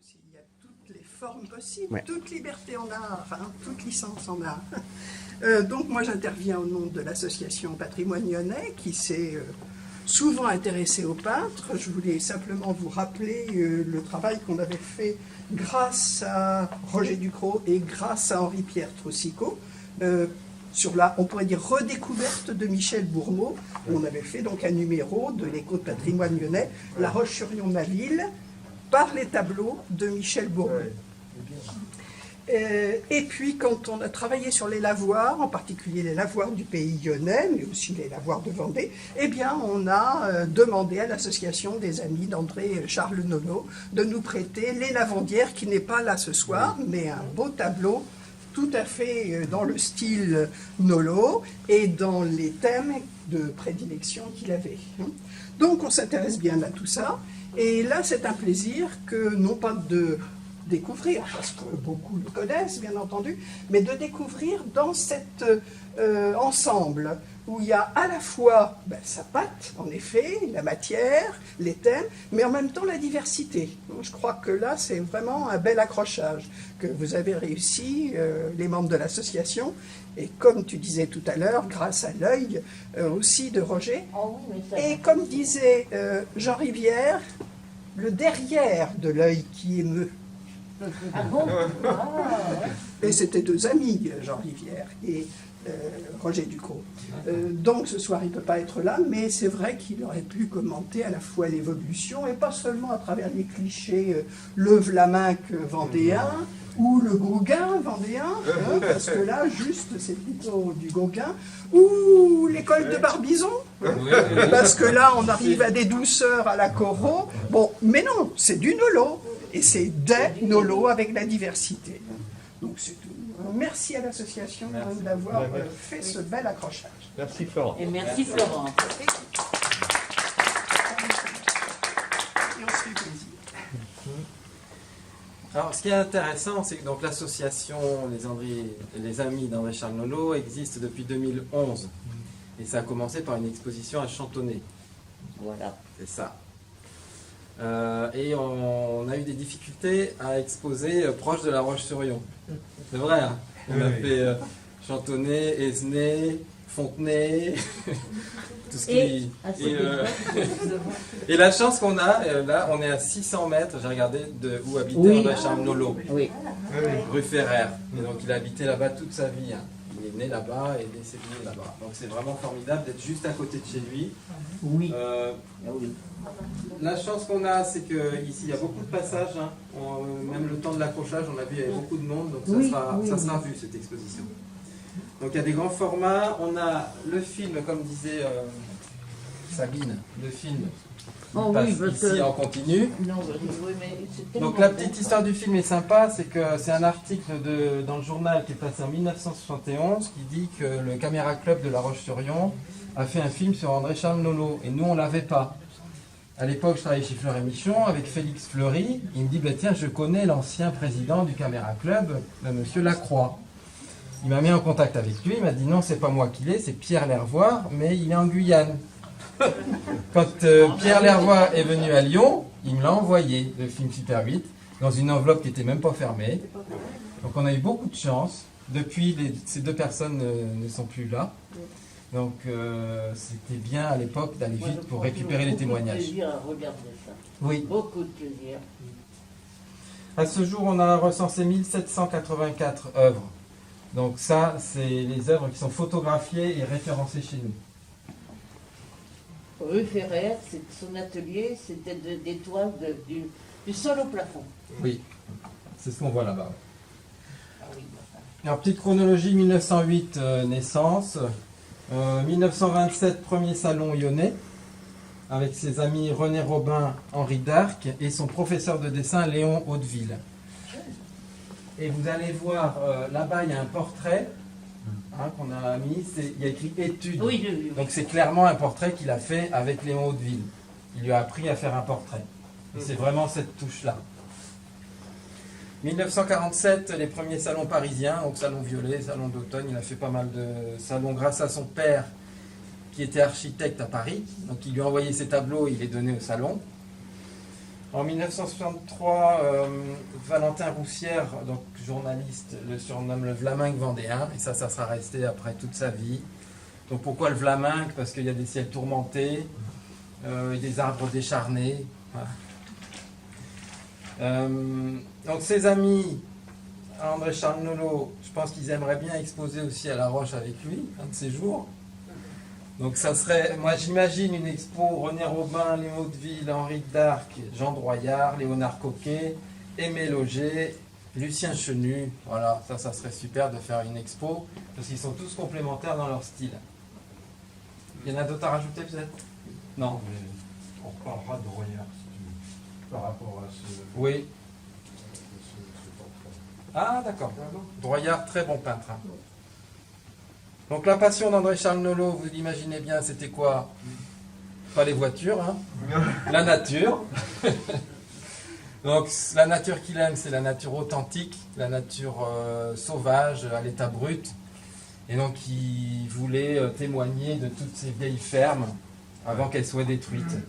aussi. Il y a toutes les formes possibles, Ouais. toute liberté en art, hein, toute licence en art. Donc moi j'interviens au nom de l'association Patrimoine Lyonnais qui s'est souvent intéressée aux peintres. Je voulais simplement vous rappeler le travail qu'on avait fait grâce à Roger Ducrot et grâce à Henri-Pierre Troussicot sur la, on pourrait dire, redécouverte de Michel Bourmeau. On avait fait donc un numéro de l'Écho de Patrimoine Lyonnais, La Roche-sur-Yon, ma ville, par les tableaux de Michel Bourmeau. Et puis, quand on a travaillé sur les lavoirs, en particulier les lavoirs du pays lyonnais, mais aussi les lavoirs de Vendée, eh bien, on a demandé à l'association des amis d'André Charles Nolot de nous prêter Les Lavandières, qui n'est pas là ce soir, mais un beau tableau tout à fait dans le style Nolot et dans les thèmes de prédilection qu'il avait. Donc, on s'intéresse bien à tout ça. Et là, c'est un plaisir que, non pas de découvrir, parce que beaucoup le connaissent, bien entendu, mais de découvrir dans cet ensemble où il y a à la fois sa patte, en effet, la matière, les thèmes, mais en même temps la diversité. Je crois que là, c'est vraiment un bel accrochage que vous avez réussi, les membres de l'association, et comme tu disais tout à l'heure, grâce à l'œil aussi de Roger. Oh oui, mais ça... Et comme disait Jean Rivière, le derrière de l'œil qui émeut. Ah bon? Ah, ouais. Et c'était deux amis, Jean Rivière et Roger Ducrot. Donc ce soir, il ne peut pas être là, mais c'est vrai qu'il aurait pu commenter à la fois l'évolution, et pas seulement à travers les clichés le Vlaminck vendéen, ou le Gauguin vendéen, parce que là, juste, c'est plutôt du Gauguin, ou l'école de Barbizon, parce que là, on arrive à des douceurs à la Corot. Bon, mais non, c'est du Nolot. Et c'est des Nolot avec la diversité. Donc c'est tout. Merci à l'association d'avoir fait ce bel accrochage. Merci Florent. Et merci Florent. Et on se fait plaisir. Alors, ce qui est intéressant, c'est que donc l'association les Amis d'André Charles Nolot existe depuis 2011. Et ça a commencé par une exposition à Chantonnay. Voilà. C'est ça. Et on a eu des difficultés à exposer proche de la Roche-sur-Yon. C'est vrai, hein. On a fait Chantonnay, Esnay, Fontenay, tout ce qui... Et la chance qu'on a, là, on est à 600 mètres, j'ai regardé de où habitait André Charles Nolot, Oui. rue Ferrer. Et donc il a habité là-bas toute sa vie. Hein. Il est né là-bas et décédé là-bas. Donc c'est vraiment formidable d'être juste à côté de chez lui. Oui. Ah oui. La chance qu'on a, c'est qu'ici il y a beaucoup de passages. Hein. Même le temps de l'accrochage, on a vu, il y avait beaucoup de monde. Donc ça sera vu, cette exposition. Donc il y a des grands formats. On a le film, comme disait Sabine, le film Oh passe oui, parce ici que... en continu. Non, oui, mais c'est tellement Donc la bon. petite histoire du film est sympa, c'est que c'est un article dans le journal qui est passé en 1971 qui dit que le Caméra Club de La Roche-sur-Yon a fait un film sur André Charles Nolot et nous on l'avait pas. À l'époque je travaillais chez Fleury Michon avec Félix Fleury, il me dit bah, tiens je connais l'ancien président du Caméra Club, monsieur Lacroix. Il m'a mis en contact avec lui, il m'a dit non c'est pas moi qui l'ai, c'est Pierre Lervoire, mais il est en Guyane. Quand Pierre Lervois est venu à Lyon, il me l'a envoyé, le film Super 8, dans une enveloppe qui n'était même pas fermée. Donc on a eu beaucoup de chance. Depuis, ces deux personnes ne sont plus là. Donc c'était bien à l'époque d'aller Moi, vite je pour prends récupérer les beaucoup de témoignages. plaisir à regarder ça. Oui. Beaucoup de plaisir. À ce jour, on a recensé 1784 œuvres. Donc ça, c'est les œuvres qui sont photographiées et référencées chez nous. Rue Ferrer, son atelier, c'était des toiles du sol au plafond. Oui, c'est ce qu'on voit là-bas. Ah oui, Alors, petite chronologie, 1908, naissance. 1927, premier salon lyonnais, avec ses amis René Robin, Henri d'Arc, et son professeur de dessin, Léon Hauteville. Et vous allez voir, là-bas, il y a un portrait qu'on a mis, il y a écrit « Études ». oui, j'ai vu. Donc c'est clairement un portrait qu'il a fait avec Léon Hauteville. Il lui a appris à faire un portrait. Et c'est vraiment cette touche-là. 1947, les premiers salons parisiens, donc salon violet, salon d'automne, il a fait pas mal de salons grâce à son père qui était architecte à Paris. Donc il lui a envoyé ses tableaux, il les donnait au salon. En 1963, Valentin Roussière, donc journaliste, le surnomme le Vlaminck vendéen, et ça sera resté après toute sa vie. Donc pourquoi le Vlaminck? Parce qu'il y a des ciels tourmentés, des arbres décharnés. Voilà. Donc ses amis, André Charles Nolot, je pense qu'ils aimeraient bien exposer aussi à La Roche avec lui, un de ces jours. Donc ça serait, moi j'imagine une expo René Robin, Léo Hauteville, Henri d'Arc, Jean Droyard, Léonard Coquet, Aimé Lauger, Lucien Chenu. Voilà, ça serait super de faire une expo, parce qu'ils sont tous complémentaires dans leur style. Il y en a d'autres à rajouter peut-être? Non. On reparlera de Droyard si tu veux, par rapport à ce... Oui. ce portrait. Ah d'accord. Droyard, très bon peintre. Hein. Donc la passion d'André Charles Nolot, vous l'imaginez bien, c'était quoi? Pas les voitures, hein. La nature. Donc la nature qu'il aime, c'est la nature authentique, la nature sauvage, à l'état brut. Et donc il voulait témoigner de toutes ces vieilles fermes avant qu'elles soient détruites.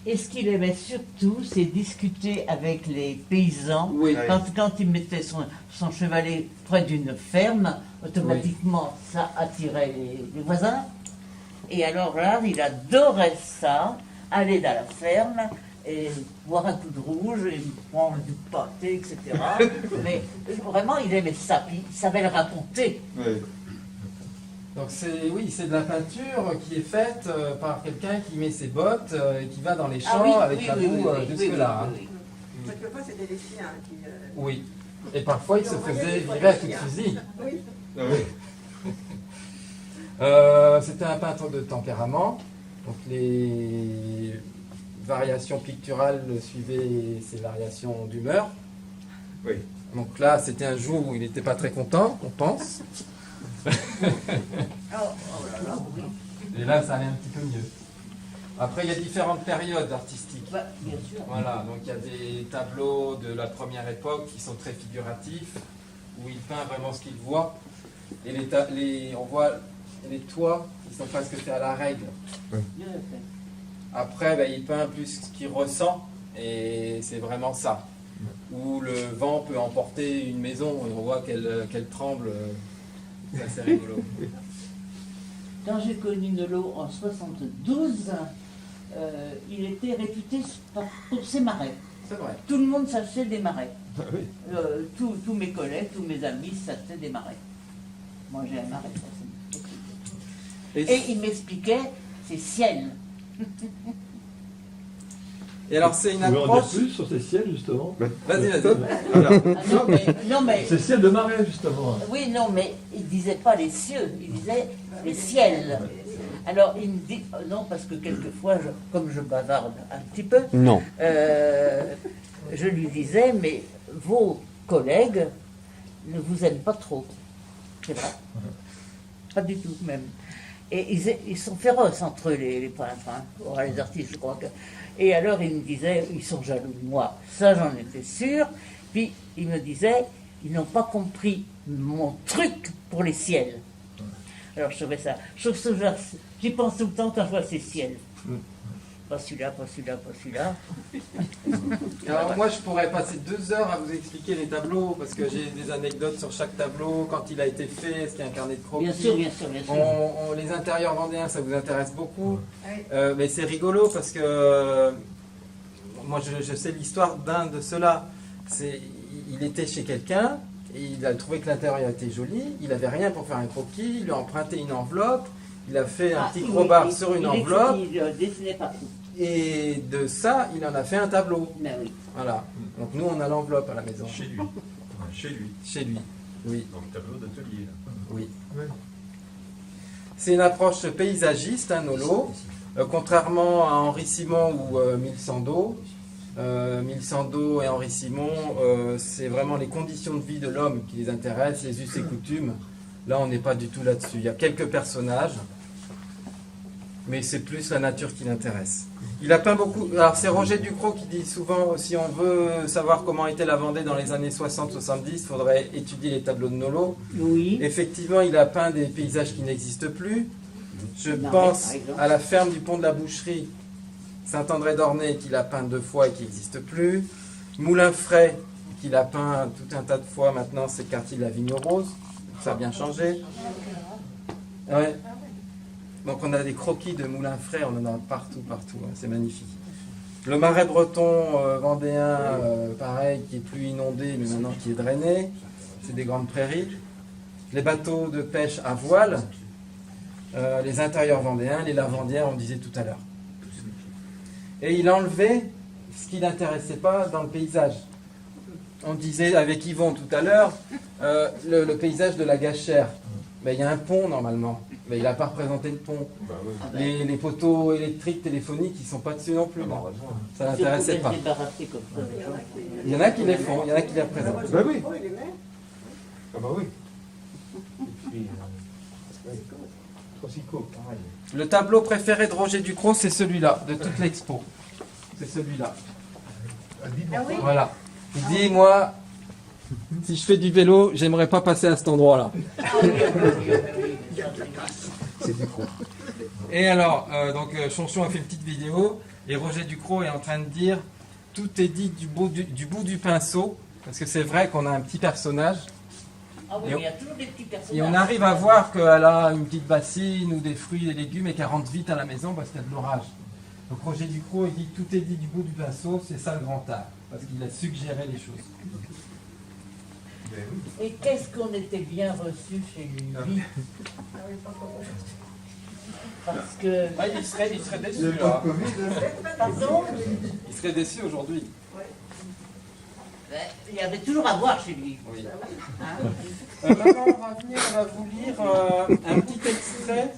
Et ce qu'il aimait surtout, c'est discuter avec les paysans. Oui. Quand il mettait son chevalet près d'une ferme, automatiquement, ça attirait les voisins. Et alors là, il adorait ça, aller dans la ferme et boire un coup de rouge et prendre du pâté, etc. Mais vraiment, il aimait ça, puis il savait le raconter. Oui. Donc c'est de la peinture qui est faite par quelqu'un qui met ses bottes et qui va dans les champs avec la boue jusque-là. Quelquefois, c'était les chiens qui... Oui. Et parfois, il se faisait virer à coups de fusil. Oui. Ah oui. C'était un peintre de tempérament. Donc les variations picturales suivaient ces variations d'humeur. Oui. Donc là, c'était un jour où il n'était pas très content, on pense. Oh là là, oui. Et là, ça allait un petit peu mieux. Après, il y a différentes périodes artistiques. Ouais, bien sûr. Voilà, donc il y a des tableaux de la première époque qui sont très figuratifs, où il peint vraiment ce qu'il voit. Et on voit les toits qui sont presque faits à la règle. Bien fait. Après, ben, il peint plus ce qu'il ressent, et c'est vraiment ça. Où le vent peut emporter une maison, et on voit qu'elle tremble. C'est assez rigolo. Quand j'ai connu Nolot en 72, il était réputé pour ses marais. C'est vrai. Tout le monde s'achetait des marais. Ah oui. Tous mes collègues, tous mes amis s'achetaient des marais. Moi j'ai un marais, forcément. Et il m'expliquait ses ciels. Et alors c'est une Vous pouvez en dire approche... plus sur ces ciels, justement? Vas-y. Non mais Ces ciels de marais, justement. oui, non, mais il disait pas les cieux, il disait les ciels. Alors il me dit, non, parce que quelquefois, comme je bavarde un petit peu, Non. je lui disais, mais vos collègues ne vous aiment pas trop. C'est vrai. Pas du tout, même. Et ils sont féroces entre eux, les peintres, hein. Oh, les artistes, je crois que... Et alors il me disait, ils sont jaloux de moi. Ça, j'en étais sûre. Puis il me disait, ils n'ont pas compris mon truc pour les ciels. Alors je trouvais ça. J'y pense tout le temps quand je vois ces ciels. Pas celui-là, pas celui-là, pas celui-là. Alors moi je pourrais passer 2 heures à vous expliquer les tableaux, parce que j'ai des anecdotes sur chaque tableau, quand il a été fait, est-ce qu'il y a un carnet de croquis. Bien sûr, bien sûr, bien sûr. Les intérieurs vendéens, ça vous intéresse beaucoup. Mais c'est rigolo parce que moi je sais l'histoire d'un de ceux-là. Il était chez quelqu'un, et il a trouvé que l'intérieur était joli, il n'avait rien pour faire un croquis, il lui a emprunté une enveloppe, il a fait un petit crowbar sur une enveloppe, Il dessinait partout. et de ça, il en a fait un tableau. Ben oui. Voilà. Donc nous, on a l'enveloppe à la maison. Chez lui. Chez lui. Chez lui. Oui. Donc tableau d'atelier. Là. Oui. C'est une approche paysagiste, hein, Nolot. Contrairement à Henri Simon ou Mille Sandeau. Mille Sandeau et Henri Simon, c'est vraiment les conditions de vie de l'homme qui les intéressent, les us et coutumes. Là, on n'est pas du tout là-dessus. Il y a quelques personnages, mais c'est plus la nature qui l'intéresse. Il a peint beaucoup. Alors, c'est Roger Ducrot qui dit souvent, si on veut savoir comment était la Vendée dans les années 60-70, il faudrait étudier les tableaux de Nolot. Oui. Effectivement, il a peint des paysages qui n'existent plus. Je Non, pense par exemple. à la ferme du Pont de la Boucherie, Saint-André-d'Ornay qu'il a peint 2 fois et qui n'existe plus. Moulin-Fray qu'il a peint tout un tas de fois maintenant, c'est le quartier de la Vigne Rose. Ça a bien changé. Ouais. Donc on a des croquis de Moulin-Fray, on en a partout, hein, c'est magnifique. Le marais breton vendéen, pareil, qui est plus inondé, mais maintenant qui est drainé. C'est des grandes prairies. Les bateaux de pêche à voile, les intérieurs vendéens, les lavandières, on disait tout à l'heure. Et il a enlevé ce qui n'intéressait pas dans le paysage. On disait avec Yvon tout à l'heure, le paysage de la Gâchère. Ben, il y a un pont normalement, mais il n'a pas représenté le pont. Les poteaux électriques, téléphoniques, ils ne sont pas dessus non plus. Non. Ça n'intéressait pas. Il y en a qui les font, il y en a qui les représentent. Bah oui. Ah bah oui. Trocico, pareil. Le tableau préféré de Roger Ducrot, c'est celui-là, de toute l'expo. C'est celui-là. Voilà. Il dit, moi, si je fais du vélo, j'aimerais pas passer à cet endroit-là. C'est Ducrot. Et alors, Chonchon a fait une petite vidéo, et Roger Ducrot est en train de dire, tout est dit du bout du pinceau, parce que c'est vrai qu'on a un petit personnage, Ah oui, il y a toujours des petits personnages. et on arrive à voir qu'elle a une petite bassine ou des fruits et des légumes, et qu'elle rentre vite à la maison parce qu'il y a de l'orage. Donc Roger Ducrot, il dit, tout est dit du bout du pinceau, c'est ça le grand art, parce qu'il a suggéré les choses. Et qu'est-ce qu'on était bien reçu chez lui. Parce que... Ah, il serait déçu, Le là. Covid, Pardon, Il serait déçu aujourd'hui. il y avait toujours à voir chez lui. Oui. Hein. Maintenant, on va vous lire un petit extrait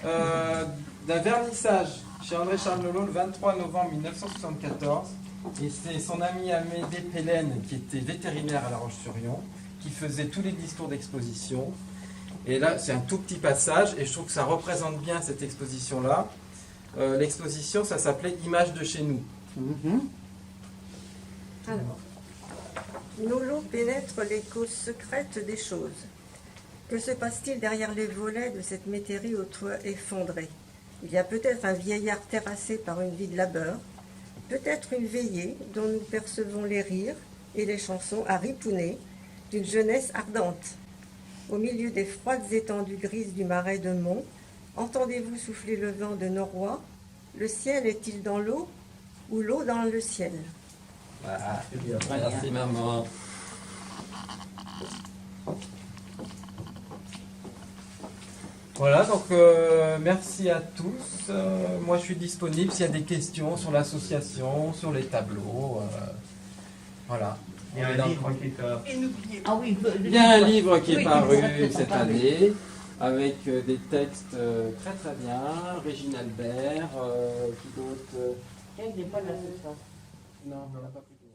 d'un vernissage chez André-Charles Nolot le 23 novembre 1974. Et c'est son ami Amédée Pélène, qui était vétérinaire à La Roche-sur-Yon, qui faisait tous les discours d'exposition. Et là, c'est un tout petit passage, et je trouve que ça représente bien cette exposition-là. L'exposition, ça s'appelait « Images de chez nous ». Alors, Nolot pénètre les causes secrètes des choses. Que se passe-t-il derrière les volets de cette métairie au toit effondré? Il y a peut-être un vieillard terrassé par une vie de labeur, peut-être une veillée dont nous percevons les rires et les chansons à ripouner d'une jeunesse ardente. Au milieu des froides étendues grises du marais de Mont, entendez-vous souffler le vent de noroît? Le ciel est-il dans l'eau ou l'eau dans le ciel? Voilà. Merci maman. Voilà, donc merci à tous. Moi je suis disponible s'il y a des questions sur l'association, sur les tableaux. Voilà. Il y a un livre qui est à... Et n'oubliez pas. Ah oui, Il y a un livre qui est oui, paru exactement, cette paru. année avec des textes très très bien. Régine Albert, qui d'autre Il n'est pas là ce soir. Non, on n'a pas pris.